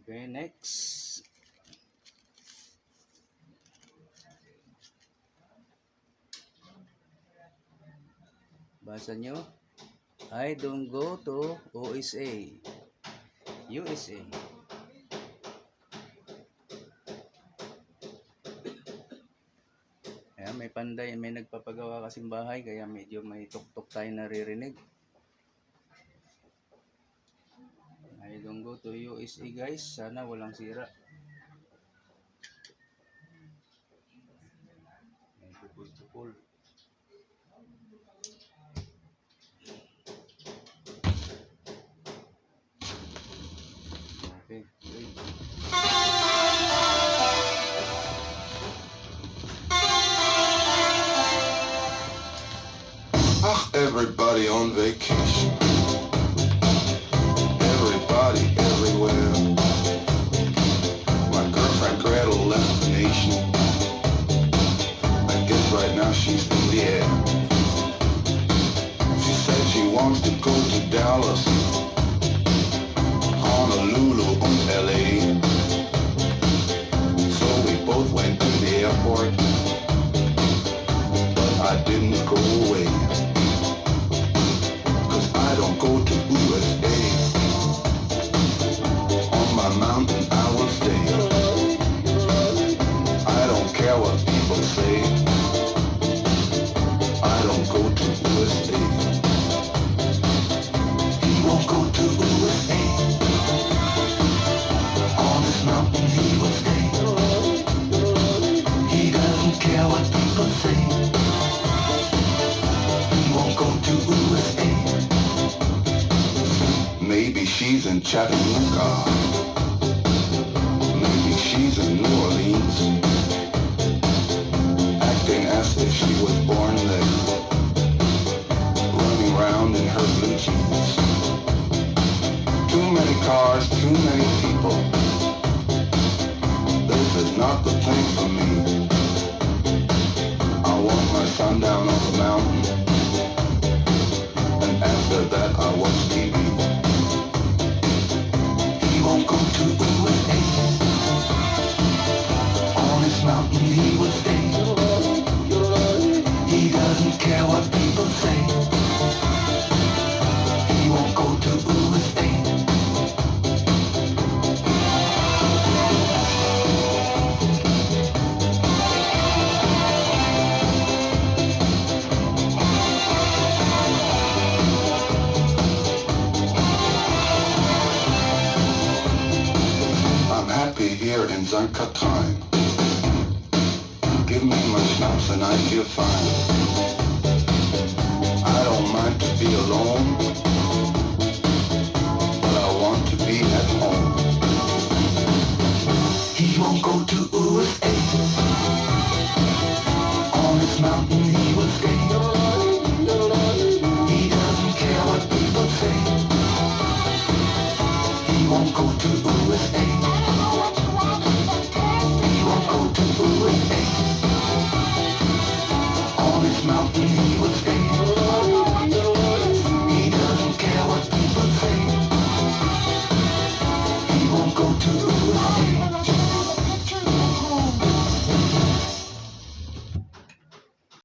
Okay, next. Basa nyo. I don't go to USA. USA. Ayan, may panday, may nagpapagawa kasing bahay, kaya medyo may tuk-tuk tayo naririnig. I don't go to USA guys. Sana walang sira. May tukol-tukol. Okay, wait. Everybody on vacation. Everybody everywhere. My girlfriend Gretel left the nation. I guess right now she's in the air. She said she wants to go to Dallas, Honolulu, and LA. So we both went to the airport, but I didn't go away. I don't go to USA. On my mountain I will stay. I don't care what people say. I don't go to USA. He won't go to USA. On this mountain he will stay. He doesn't care what people say. He won't go to USA. Maybe she's in Chattanooga. Maybe she's in New Orleans, acting as if she was born there, running around in her blue jeans. Too many cars, too many people. This is not the thing for me. I want my son down on the mountain, and after that I watch TV. Won't go to USA. On this mountain he will stay. He doesn't care what people say. He won't go to USA. Here in Zankatine. Give me my schnapps and I feel fine. I don't mind to be alone.